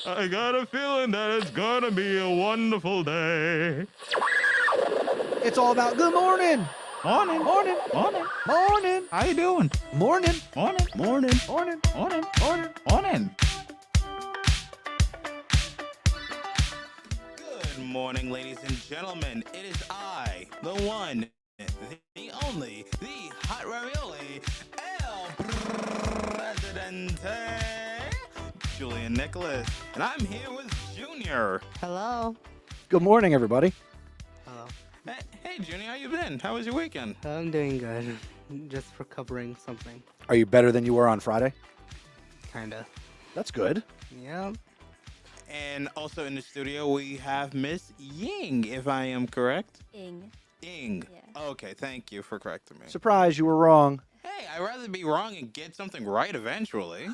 I got a feeling that it's gonna be a wonderful day. It's all about good morning. Morning. Morning. Morning. Morning. How you doing? Morning. Morning. Morning. Morning. Morning. Morning. Morning. Good morning, ladies and gentlemen. It is I, the one, the only, the hot ravioli, El Presidente, Julian Nicholas, and I'm here with Junior. Hello. Good morning, everybody. Hello. Hey, Junior, how you been? How was your weekend? I'm doing good. Just recovering something. Are you better than you were on Friday? Kinda. That's good. Yeah. And also in the studio, we have Miss Ying, if I am correct. Ing. Ing. Yeah. Okay, thank you for correcting me. Surprise, you were wrong. Hey, I'd rather be wrong and get something right eventually.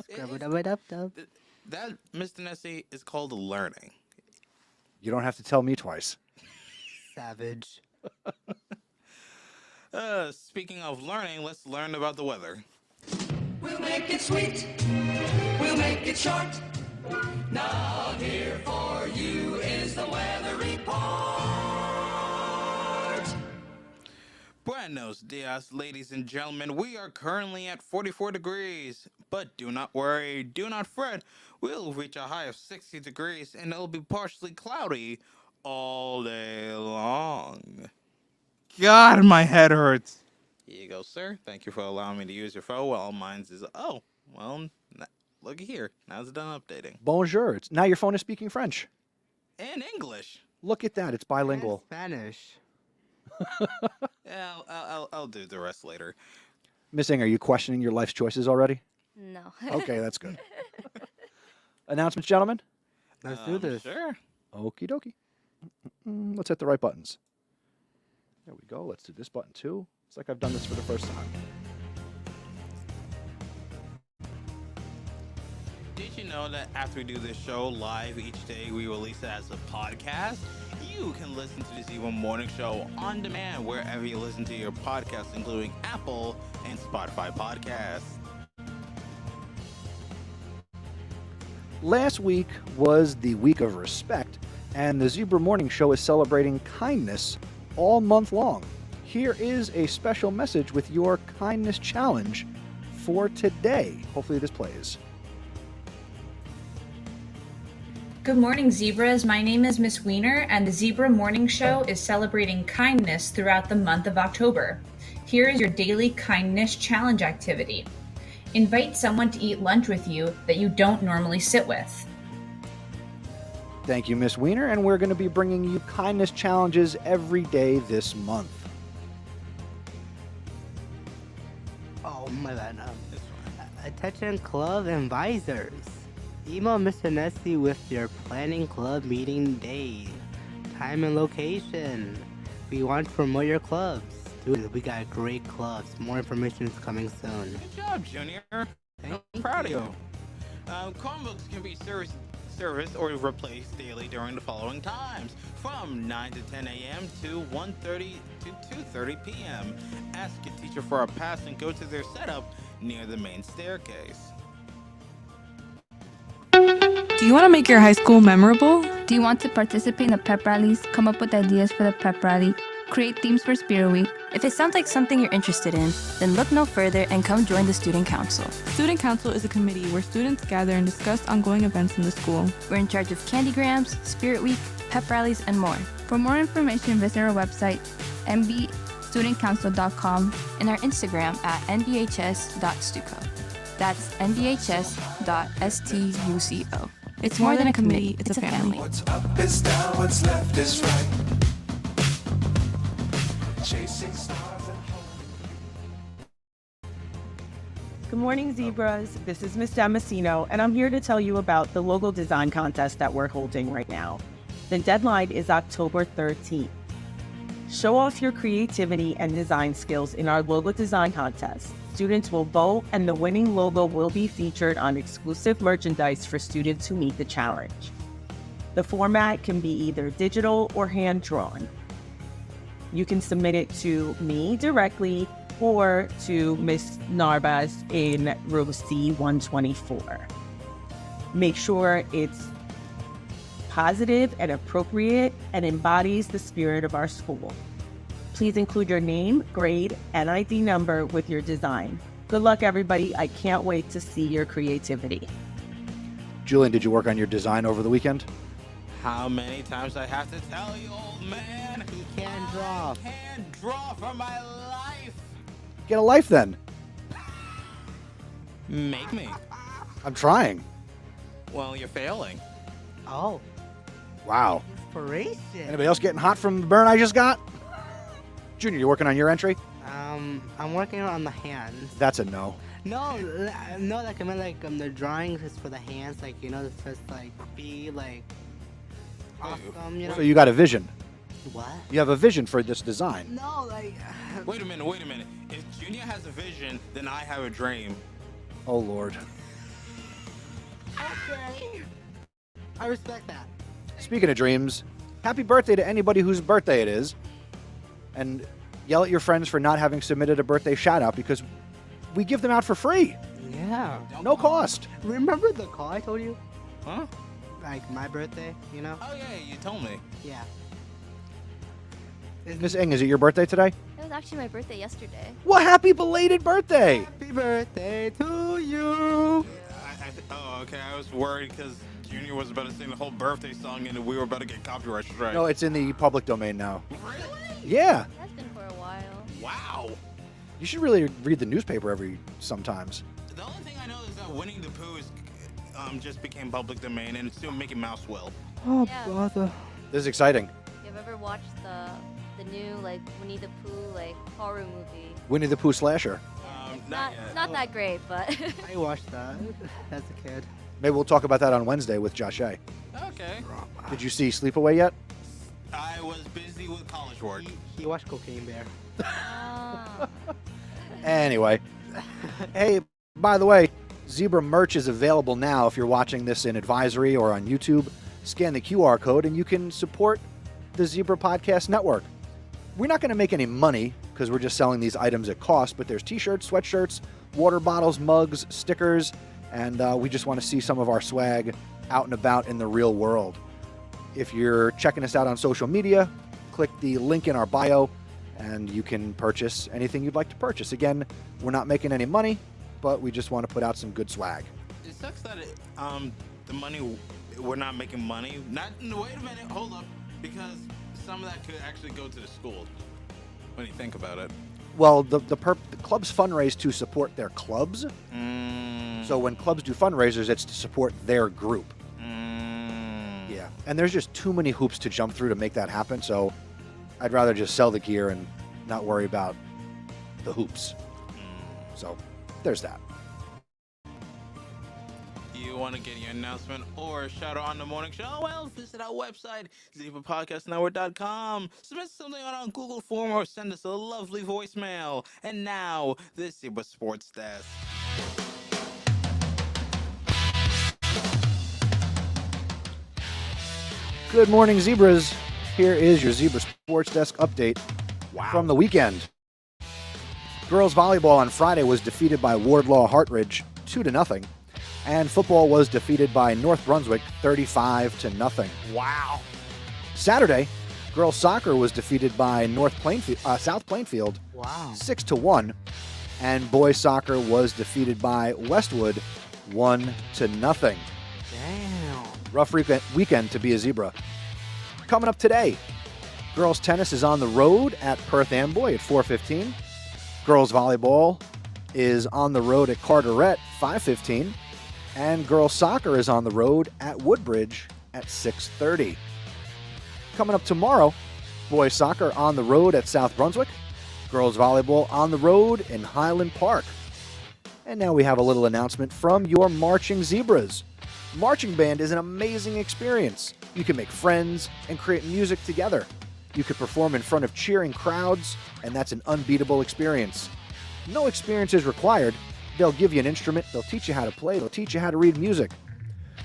That, Mr. Nessie, is called learning. You don't have to tell me twice. Savage. Speaking of learning, let's learn about the weather. We'll make it sweet. We'll make it short. Now here for you is the weather report. Buenos dias, ladies and gentlemen. We are currently at 44 degrees. But do not worry, do not fret. We'll reach a high of 60 degrees and it'll be partially cloudy all day long. God, my head hurts. Here you go, sir. Thank you for allowing me to use your phone while mine's is... Oh, well, look here. Now it's done updating. Bonjour. Now your phone is speaking French. And English. Look at that. It's bilingual. Spanish. Yeah, I'll do the rest later. Miss Ing, are you questioning your life's choices already? No. Okay, that's good. Announcements, gentlemen? Let's do this. Sure. Okie dokie. Let's hit the right buttons. There we go. Let's do this button too. It's like I've done this for the first time. Did you know that after we do this show live each day, we release it as a podcast? You can listen to the Zebra Morning Show on demand wherever you listen to your podcasts, including Apple and Spotify podcasts. Last week was the week of respect, and the Zebra Morning Show is celebrating kindness all month long. Here is a special message with your kindness challenge for today. Hopefully this plays. Good morning, Zebras. My name is Miss Wiener, and the Zebra Morning Show is celebrating kindness throughout the month of October. Here is your daily kindness challenge activity. Invite someone to eat lunch with you that you don't normally sit with. Thank you, Miss Wiener, and we're going to be bringing you kindness challenges every day this month. Oh, my bad. Attention club advisors. Email Mr. Nessie with your planning club meeting day, time and location. We want to promote your clubs. Dude, we got great clubs. More information is coming soon. Good job, Junior. I'm proud of you. Chromebooks can be serviced or replaced daily during the following times, from 9 to 10 a.m. to 1:30 to 2:30 p.m. Ask your teacher for a pass and go to their setup near the main staircase. Do you want to make your high school memorable? Do you want to participate in the pep rallies, come up with ideas for the pep rally, create themes for Spirit Week? If it sounds like something you're interested in, then look no further and come join the Student Council. Student Council is a committee where students gather and discuss ongoing events in the school. We're in charge of Candygrams, Spirit Week, pep rallies, and more. For more information, visit our website, nbstudentcouncil.com, and our Instagram at nbhs.stuco. That's nbhs.stuco. It's more than a committee, it's a family. What's up is down, what's left is right. Chasing stars and Good morning, Zebras. This is Miss Damasino, and I'm here to tell you about the logo design contest that we're holding right now. The deadline is October 13th. Show off your creativity and design skills in our logo design contest. Students will vote, and the winning logo will be featured on exclusive merchandise for students who meet the challenge. The format can be either digital or hand-drawn. You can submit it to me directly or to Ms. Narbas in row C124. Make sure it's positive and appropriate and embodies the spirit of our school. Please include your name, grade, and ID number with your design. Good luck, everybody. I can't wait to see your creativity. Julian, did you work on your design over the weekend? How many times I have to tell you, old man? He can't draw. I can't draw for my life. Get a life then. Make me. I'm trying. Well, you're failing. Oh, Wow. inspiration. Anybody else getting hot from the burn I just got? Junior, you working on your entry? I'm working on the hands. That's a no. No, like I meant like the drawings is for the hands, like it's just like be like awesome, So you got a vision. What? You have a vision for this design. No, like. Wait a minute. If Junior has a vision, then I have a dream. Oh, Lord. Okay. I respect that. Speaking of dreams, happy birthday to anybody whose birthday it is. And yell at your friends for not having submitted a birthday shout out because we give them out for free. Yeah. No cost. Remember the call I told you? Huh? Like my birthday, Oh, yeah, you told me. Yeah. Miss Ing, is it your birthday today? It was actually my birthday yesterday. Well, happy belated birthday. Happy birthday to you. Oh, okay. I was worried because Junior was about to sing the whole birthday song and we were about to get copyright strike. No, it's in the public domain now. Really? Yeah. That's been for a while. Wow. You should really read the newspaper sometimes. The only thing I know is that Winnie the Pooh is, just became public domain and it's soon Mickey Mouse will. Oh, Yeah. brother. This is exciting. You've ever watched the new like Winnie the Pooh like horror movie? Winnie the Pooh slasher. Not yet. Not that great, but I watched that as a kid. Maybe we'll talk about that on Wednesday with Josh A. Okay. Did you see Sleepaway yet? I was busy with college work. He watched Cocaine Bear. Ah. Anyway. Hey, by the way, Zebra merch is available now if you're watching this in advisory or on YouTube. Scan the QR code and you can support the Zebra Podcast Network. We're not going to make any money because we're just selling these items at cost, but there's t-shirts, sweatshirts, water bottles, mugs, stickers, and we just want to see some of our swag out and about in the real world. If you're checking us out on social media, click the link in our bio and you can purchase anything you'd like to purchase. Again, we're not making any money, but we just want to put out some good swag. It sucks that the money, we're not making money. Wait a minute, hold up. Because some of that could actually go to the school when you think about it. Well, the clubs fundraise to support their clubs. So when clubs do fundraisers, it's to support their group. Yeah. And there's just too many hoops to jump through to make that happen. So I'd rather just sell the gear and not worry about the hoops. So there's that. You want to get your announcement or shout out on the morning show? Well, visit our website, zebrapodcastnetwork.com. Submit something on our Google form or send us a lovely voicemail. And now, the Zebra Sports Desk. Good morning, Zebras. Here is your Zebra Sports Desk update from the weekend. Girls volleyball on Friday was defeated by Wardlaw Hartridge 2-0. And football was defeated by North Brunswick 35-0. Wow. Saturday, girls soccer was defeated by South Plainfield 6-1. And boys soccer was defeated by Westwood 1-0. Damn. Rough weekend to be a Zebra. Coming up today, girls tennis is on the road at Perth Amboy at 4:15. Girls volleyball is on the road at Carteret 5:15. And girls soccer is on the road at Woodbridge at 6:30. Coming up tomorrow, boys soccer on the road at South Brunswick. Girls volleyball on the road in Highland Park. And now we have a little announcement from your Marching Zebras. Marching band is an amazing experience. You can make friends and create music together. You can perform in front of cheering crowds, and that's an unbeatable experience. No experience is required. They'll give you an instrument, they'll teach you how to play, they'll teach you how to read music.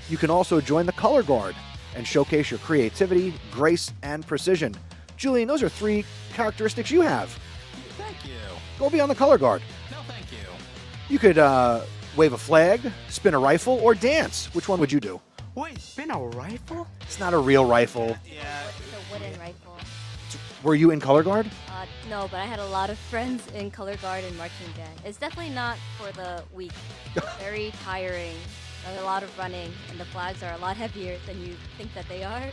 You can also join the color guard and showcase your creativity, grace, and precision. Julian, those are 3 characteristics you have. Thank you. Go be on the color guard. No, thank you. You could Wave a flag, spin a rifle, or dance? Which one would you do? Wait, spin a rifle? It's not a real rifle. Yeah. It's a wooden rifle. Were you in color guard? No, but I had a lot of friends in color guard and marching band. It's definitely not for the weak. Very tiring. There's a lot of running, and the flags are a lot heavier than you think that they are.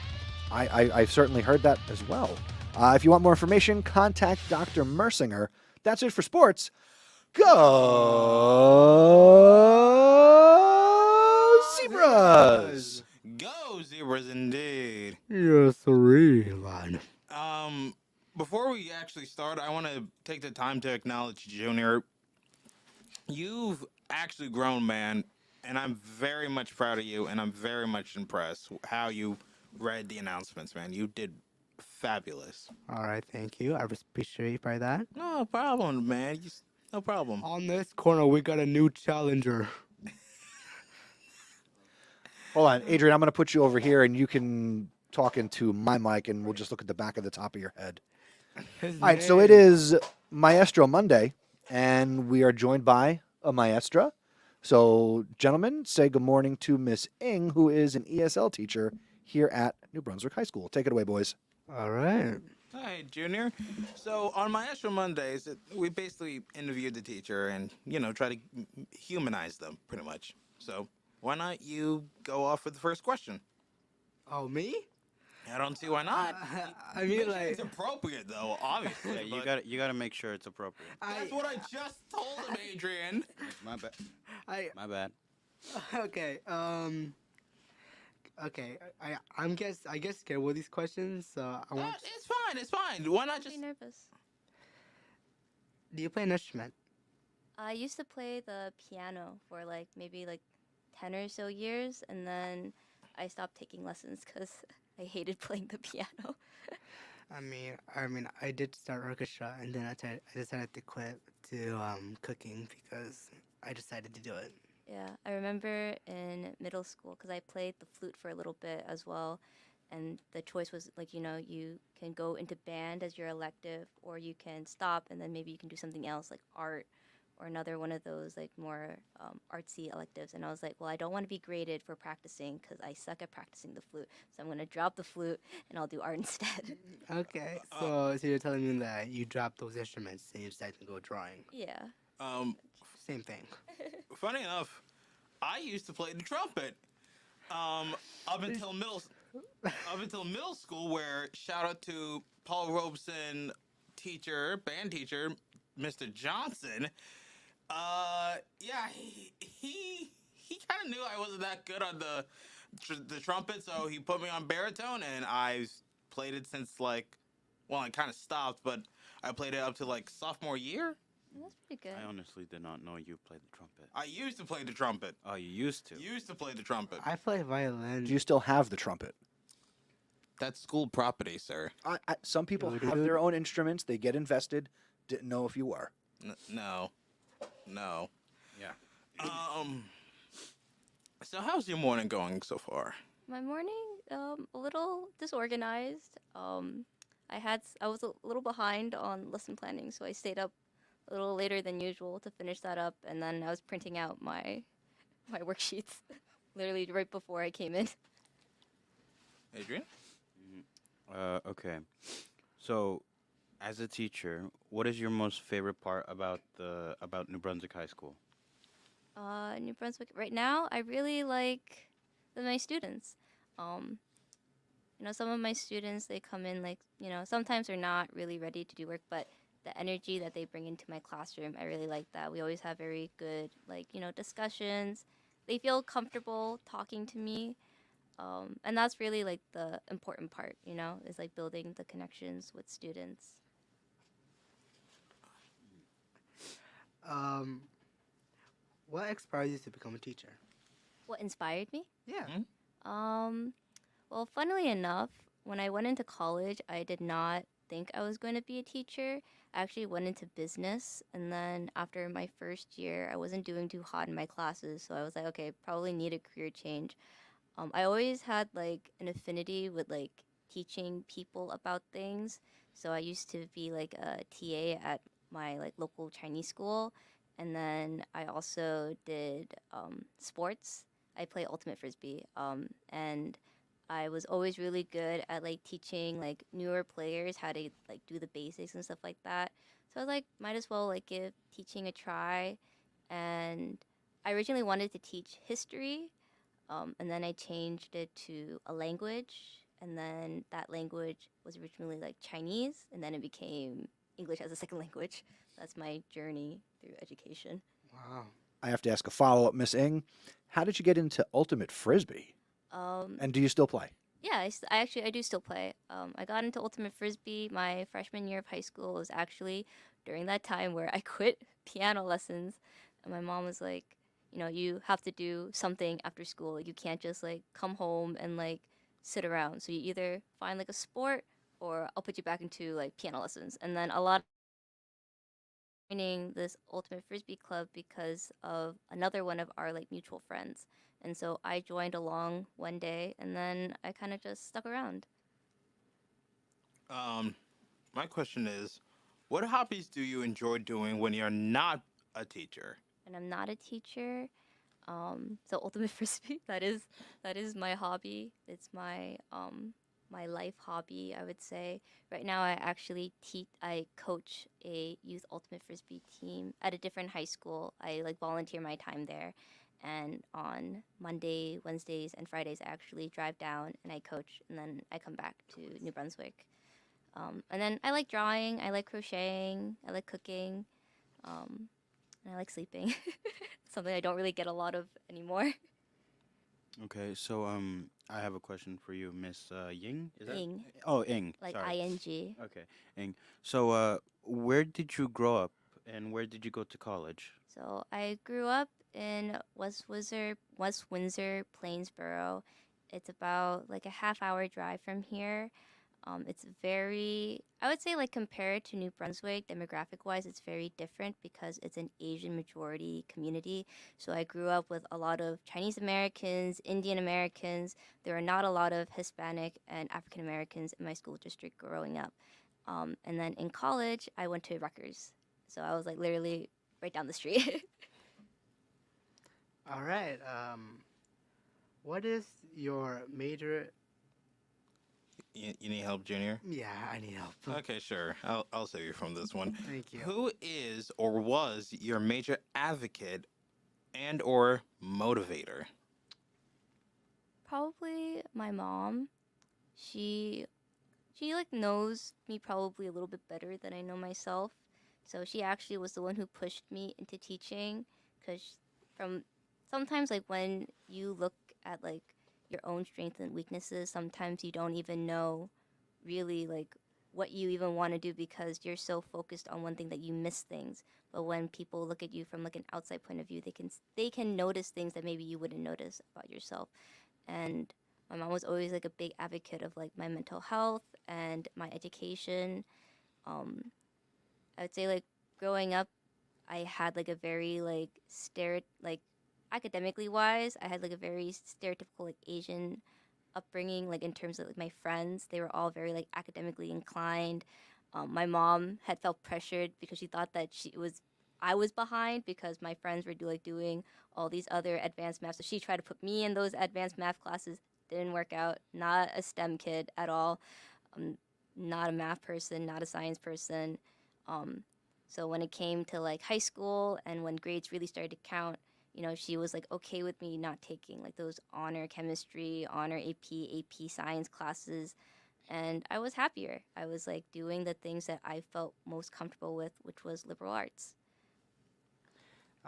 I've certainly heard that as well. If you want more information, contact Dr. Mersinger. That's it for sports. Go Zebras! Go Zebras indeed. Yes, man. Before we actually start, I want to take the time to acknowledge Junior. You've actually grown, man, and I'm very much proud of you, and I'm very much impressed how you read the announcements, man. You did fabulous. All right, thank you. I appreciate by that. No problem, man. No problem. On this corner, we got a new challenger. Hold on, Adrian, I'm going to put you over here, and you can talk into my mic, and we'll just look at the back of the top of your head. All right, so it is Maestro Monday, and we are joined by a maestra. So, gentlemen, say good morning to Miss Ng, who is an ESL teacher here at New Brunswick High School. Take it away, boys. All right. Hi, Junior. So on Maestro Mondays, we basically interview the teacher and, try to humanize them, pretty much. So why not you go off with the first question? Oh, me? I don't see why not. I mean, like, it's appropriate, though, obviously. Yeah, you gotta make sure it's appropriate. That's what I just told him, Adrian. My bad. My bad. Okay. Okay. I guess scared with these questions. So I want. It's fine. Why not I'm just? nervous. Do you play an instrument? I used to play the piano for maybe 10 or so years, and then I stopped taking lessons because I hated playing the piano. I mean, I did start orchestra, and then I decided to quit to cooking because I decided to do it. Yeah, I remember in middle school because I played the flute for a little bit as well, and the choice was you can go into band as your elective, or you can stop and then maybe you can do something else like art or another one of those more artsy electives. And I was like, well, I don't want to be graded for practicing because I suck at practicing the flute, so I'm gonna drop the flute and I'll do art instead. Okay, so you're telling me that you dropped those instruments and you decided to go drawing. Yeah. Same thing. Funny enough, I used to play the trumpet. Up until middle school, where shout out to Paul Robeson, band teacher, Mr. Johnson. Yeah, he kind of knew I wasn't that good on the trumpet, so he put me on baritone, and I've played it since I kind of stopped, but I played it up to sophomore year. That's pretty good. I honestly did not know you played the trumpet. I used to play the trumpet. Oh, you used to? Used to play the trumpet. I play violin. Do you still have the trumpet? That's school property, sir. Some people have their own instruments. They get invested. Didn't know if you were. No. Yeah. So how's your morning going so far? My morning, a little disorganized. I was a little behind on lesson planning, so I stayed up a little later than usual to finish that up, and then I was printing out my worksheets literally right before I came in. Adrian? Okay. So, as a teacher, what is your most favorite part about New Brunswick High School? New Brunswick. Right now, I really like my students. Some of my students, they come in sometimes they're not really ready to do work, but the energy that they bring into my classroom, I really like that. We always have very good discussions. They feel comfortable talking to me. And that's really the important part, is building the connections with students. What inspired you to become a teacher? What inspired me? Yeah. Well, funnily enough, when I went into college, I did not think I was going to be a teacher. I actually went into business, and then after my first year, I wasn't doing too hot in my classes, so I was like, okay, probably need a career change. I always had an affinity with teaching people about things, so I used to be a TA at my local Chinese school, And then I also did sports. I play ultimate frisbee, and I was always really good at like teaching like newer players how to like do the basics and stuff like that. So I was like, might as well like give teaching a try. And I originally wanted to teach history, and then I changed it to a language, and then that language was originally like Chinese, and then it became English as a second language. That's my journey through education. Wow. I have to ask a follow up, Miss Ng. How did you get into ultimate frisbee? And do you still play? Yeah, I actually I do still play. I got into ultimate frisbee my freshman year of high school. It was actually during that time where I quit piano lessons, and my mom was like, you know, you have to do something after school. Like, you can't just like come home and like sit around. So you either find like a sport, or I'll put you back into like piano lessons. And then a lot joining this ultimate frisbee club because of another one of our like mutual friends. And so I joined along one day, and then I kind of just stuck around. My question is, what hobbies do you enjoy doing when you're not a teacher? And I'm not a teacher. So ultimate frisbee, that is my hobby. It's my life hobby, I would say. Right now, I coach a youth ultimate frisbee team at a different high school. I like volunteer my time there, and on Monday, Wednesdays, and Fridays, I actually drive down and I coach, and then I come back to New Brunswick. And then I like drawing, I like crocheting, I like cooking, and I like sleeping. Something I don't really get a lot of anymore. Okay, so I have a question for you, Miss Ying. Is that? Ying. Oh, Ing. Like Sorry. ing. Okay, Ing. So where did you grow up, and where did you go to college? So I grew up in West Windsor, Plainsboro. It's about like a half-hour drive from here. It's very, I would say, like compared to New Brunswick, demographic-wise, it's very different because it's an Asian majority community. So I grew up with a lot of Chinese Americans, Indian Americans. There are not a lot of Hispanic and African Americans in my school district growing up. And then in college, I went to Rutgers. So I was like literally right down the street. All right. What is your major? You need help, Junior? Yeah, I need help. Okay, sure. I'll save you from this one. Thank you. Who is or was your major advocate and or motivator? Probably my mom. She like knows me probably a little bit better than I know myself. So she actually was the one who pushed me into teaching, cuz from sometimes like when you look at like your own strengths and weaknesses, sometimes you don't even know really like what you even want to do because you're so focused on one thing that you miss things. But when people look at you from like an outside point of view, they can notice things that maybe you wouldn't notice about yourself. And my mom was always like a big advocate of like my mental health and my education. I would say like growing up, I had like a very like academically wise, I had like a very stereotypical like Asian upbringing. Like in terms of like my friends, they were all very like academically inclined. My mom had felt pressured because she thought that I was behind because my friends were doing all these other advanced math. So she tried to put me in those advanced math classes. Didn't work out. Not a STEM kid at all. Not a math person. Not a science person. So when it came to like high school and when grades really started to count, you know, she was like okay with me not taking like those honor chemistry, honor AP science classes. And I was happier. I was like doing the things that I felt most comfortable with, which was liberal arts.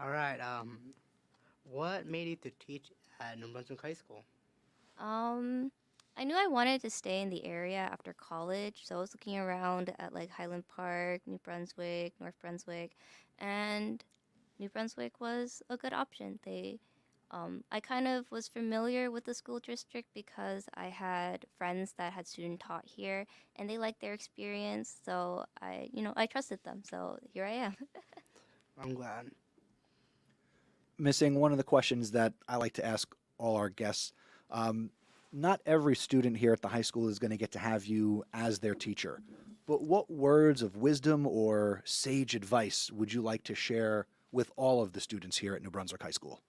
All right. What made you to teach at New Brunswick High School? I knew I wanted to stay in the area after college, so I was looking around at like Highland Park, New Brunswick, North Brunswick, and New Brunswick was a good option. I kind of was familiar with the school district because I had friends that had student taught here, and they liked their experience, so I trusted them. So here I am. I'm glad. Missing one of the questions that I like to ask all our guests. Not every student here at the high school is going to get to have you as their teacher, but what words of wisdom or sage advice would you like to share with all of the students here at New Brunswick High School?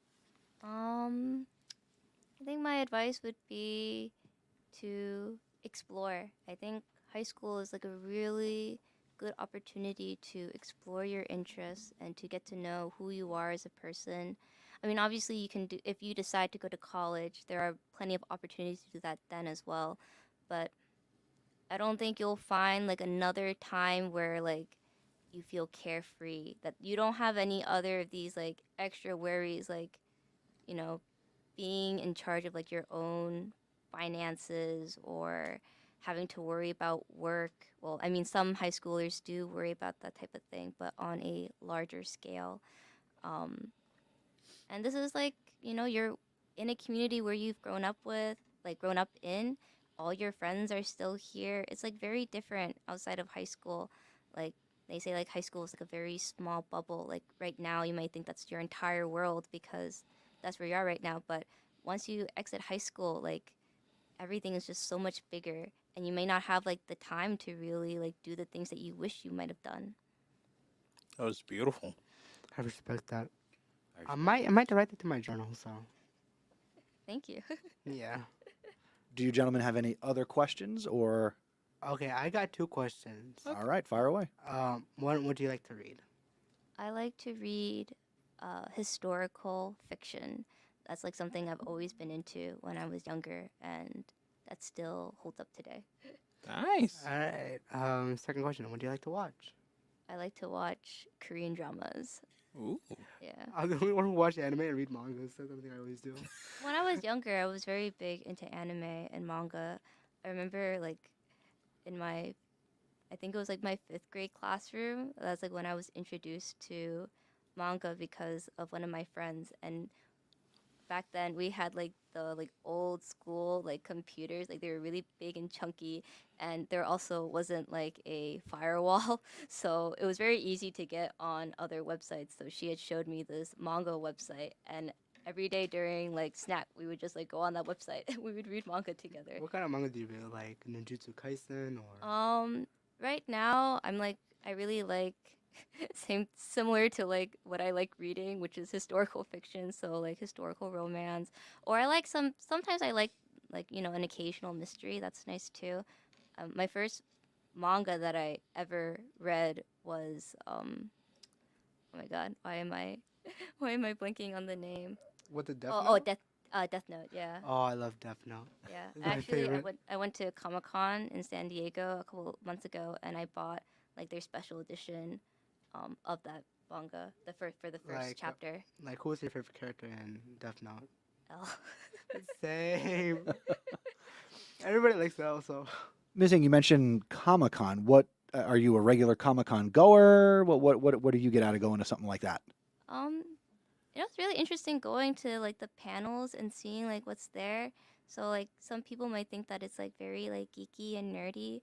I think my advice would be to explore. I think high school is like a really good opportunity to explore your interests and to get to know who you are as a person. I mean, obviously, you can do, if you decide to go to college, there are plenty of opportunities to do that then as well. But I don't think you'll find like another time where like you feel carefree, that you don't have any other of these like extra worries, like, you know, being in charge of like your own finances or having to worry about work. Well, I mean, some high schoolers do worry about that type of thing, but on a larger scale. Um, and this is like, you know, you're in a community where you've grown up with, like grown up in. All your friends are still here. It's like very different outside of high school. Like they say, like high school is like a very small bubble. Like right now, you might think that's your entire world because that's where you are right now. But once you exit high school, like everything is just so much bigger, and you may not have like the time to really like do the things that you wish you might have done. That was beautiful. I respect that. I I might write that to my journal. So Thank you. yeah. Do you gentlemen have any other questions or? Okay, I got 2 questions. All right, fire away. One, would you like to read? I like to read historical fiction. That's like something I've always been into when I was younger, and that still holds up today. Nice. All right. Second question. What do you like to watch? I like to watch Korean dramas. Ooh. Yeah. I'm the only one who watch anime and read manga. That's something I always do. When I was younger, I was very big into anime and manga. I remember like in my, I think it was like my 5th grade classroom. That's like when I was introduced to manga because of one of my friends. And back then we had like the like old school like computers, like they were really big and chunky, and there also wasn't like a firewall, so it was very easy to get on other websites. So she had showed me this manga website, and every day during like snack we would just like go on that website and we would read manga together. What kind of manga do you read? Like Ninjutsu Kaisen or? Right now I'm like, I really like similar to like what I like reading, which is historical fiction, so like historical romance. Or I like sometimes I like you know, an occasional mystery. That's nice too. My first manga that I ever read was oh my god, why am I blanking on the name? What the Death Oh, Note? Death Note, yeah. Oh, I love Death Note. Yeah, It's my actually, favorite. I went to Comic-Con in San Diego a couple months ago, and I bought like their special edition of that manga, for the first Like, chapter. Like, who was your favorite character in Death Note? L. Same. Everybody likes L, so. Ms. Ng, you mentioned Comic Con. What are you a regular Comic Con goer? What do you get out of going to something like that? You know, it's really interesting going to like the panels and seeing like what's there. So like some people might think that it's like very like geeky and nerdy,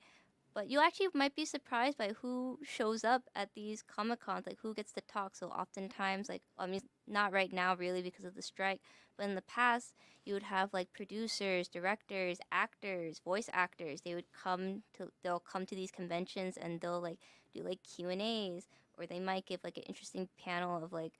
but you actually might be surprised by who shows up at these Comic Cons, like who gets to talk. So oftentimes, like, I mean, not right now really because of the strike, but in the past, you would have like producers, directors, actors, voice actors. They'll come to these conventions and they'll like do like Q&As, or they might give like an interesting panel of like,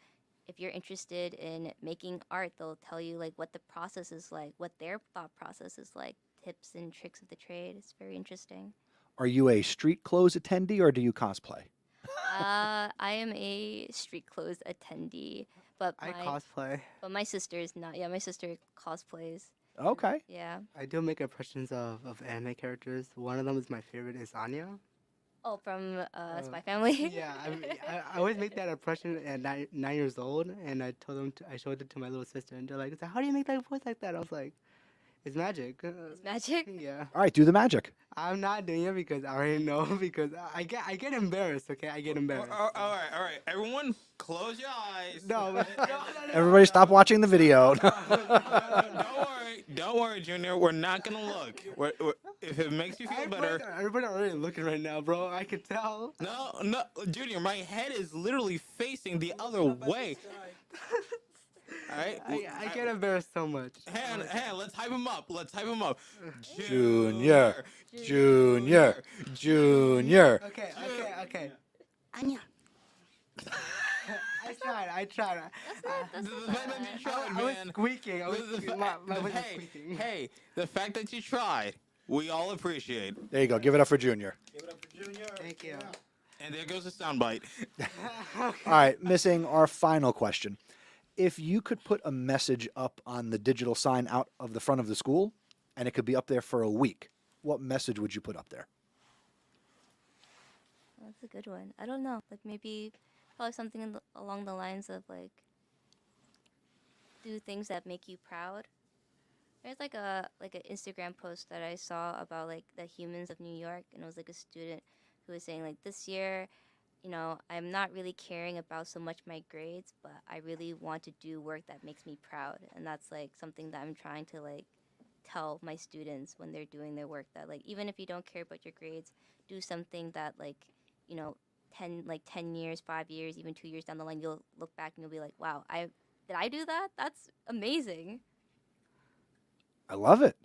if you're interested in making art, they'll tell you like what the process is like, what their thought process is like, tips and tricks of the trade. It's very interesting. Are you a street clothes attendee or do you cosplay? I am a street clothes attendee, but I cosplay. But my sister is not. Yeah, my sister cosplays. Okay. Yeah. I do make impressions of anime characters. One of them is my favorite is Anya. Oh, from Spy Family. Yeah, I always make that impression at 9 years old, and I showed it to my little sister, and they're like, "It's like, how do you make that voice like that?" I was like, "It's magic." It's magic. Yeah. All right, do the magic. I'm not doing it because I already know because I get embarrassed. Okay, I get embarrassed. All right. Everyone, close your eyes. No, Everybody stop watching the video. Don't worry, Junior. We're not gonna look. If it makes you feel better. Everybody already looking right now, bro. I can tell. No, Junior. My head is literally facing the other way. All right. I get embarrassed so much. Hang on, let's hype him up. Junior. Okay. Anya. I tried. That's The not fact that bad. you tried, I was man. squeaking. My voice was Hey, squeaking. hey, the fact that you tried, we all appreciate. There you go. Give it up for Junior. Thank you. And there goes the soundbite. All right, missing our final question. If you could put a message up on the digital sign out of the front of the school, and it could be up there for a week, what message would you put up there? That's a good one. I don't know. Like maybe probably something along the lines of like do things that make you proud. There's like an Instagram post that I saw about like the humans of New York, and it was like a student who was saying like this year, I'm not really caring about so much my grades, but I really want to do work that makes me proud, and that's like something that I'm trying to like tell my students when they're doing their work, that like even if you don't care about your grades, do something that like 10 years, 5 years, even 2 years down the line, you'll look back and you'll be like, wow, did I do that? That's amazing. I love it.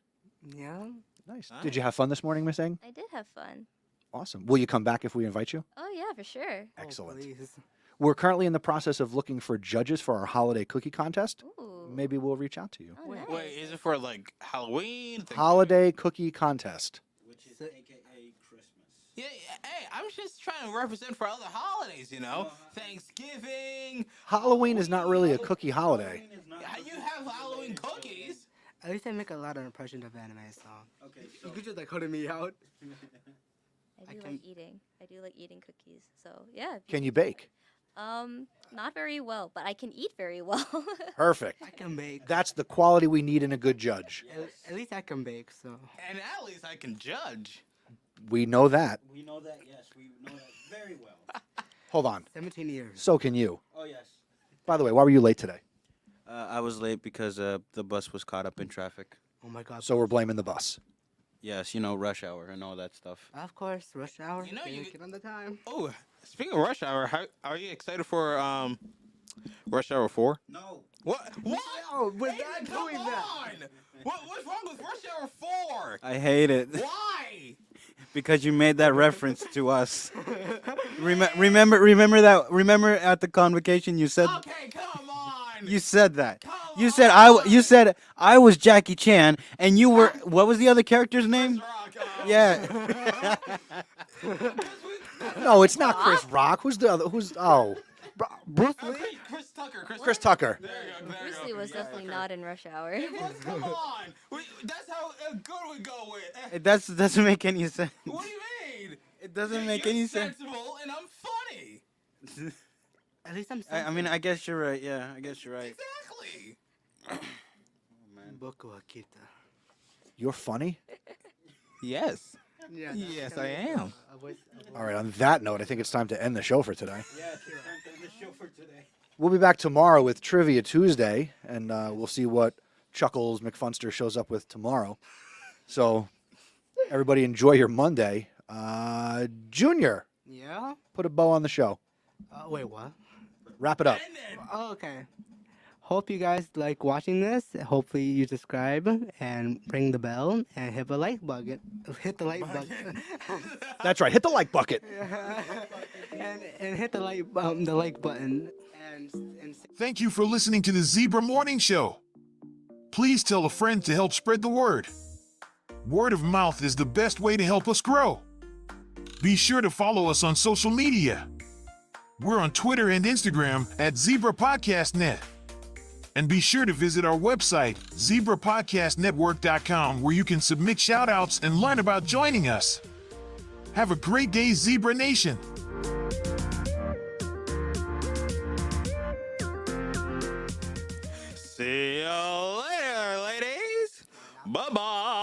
Yeah. Nice. Did you have fun this morning, Miss Eng? I did have fun. Awesome. Will you come back if we invite you? Oh yeah, for sure. Excellent. Please. We're currently in the process of looking for judges for our holiday cookie contest. Ooh. Maybe we'll reach out to you. Oh, nice. Wait, is it for like Halloween? Holiday cookie contest. Which is AKA Christmas. Yeah, hey, I'm just trying to represent for other holidays, Thanksgiving. Halloween is not really a cookie holiday. Yeah, you have Halloween cookies. At least I make a lot of impressions of anime, so. Okay, so You could just like holding me out. I do like eating. I do like eating cookies. So yeah. Can you bake? Not very well, but I can eat very well. Perfect. I can bake. That's the quality we need in a good judge. At least I can bake, so. And at least I can judge. We know that. we know that. Yes, we know that very well. Hold on. 17 years. So can you. Oh yes. By the way, why were you late today? I was late because the bus was caught up in traffic. Oh my god. So we're blaming the bus. Yes, rush hour and all that stuff. Of course, rush hour. You know Gotta you- get on the time. Oh, speaking of rush hour, are you excited for Rush Hour 4? No. What? What? Oh, we're Aiden, not come doing that. on! What's wrong with Rush Hour 4? I hate it Why? because you made that reference to us. Remember that? Remember at the convocation you said Okay, come on. you said that. Come You said I was Jackie Chan and you were what was the other character's name? Rock, Yeah. No, it's not Chris Rock. Who's the other? Bruce Lee? Chris Tucker. Chris Tucker. There you go. Bruce Lee was definitely not in Rush Hour. Come on. That's how good we go with. It doesn't make any sense. What do you mean? It doesn't make You're any sense. sensible and I'm funny. At least I'm I mean, I guess you're right. Yeah, I guess you're right. Exactly. Boku wa kita. You're funny? Yes. Yeah, Yes, I am. All right, on that note, I think it's time to end the show for today. Yeah, sure. The show for today. We'll be back tomorrow with Trivia Tuesday, and we'll see what Chuckles McFunster shows up with tomorrow. So, everybody enjoy your Monday. Junior, Yeah? put a bow on the show. Wait, what? Wrap it up. Oh, okay. Hope you guys like watching this. Hopefully you subscribe and ring the bell and hit the like button. Hit the like button. That's right. Hit the like bucket. and hit the like button. And Thank you for listening to the Zebra Morning Show. Please tell a friend to help spread the word. Word of mouth is the best way to help us grow. Be sure to follow us on social media. We're on Twitter and Instagram at Zebra Podcast Net. And be sure to visit our website, zebrapodcastnetwork.com, where you can submit shout-outs and learn about joining us. Have a great day, Zebra Nation. See you later, ladies. Bye-bye.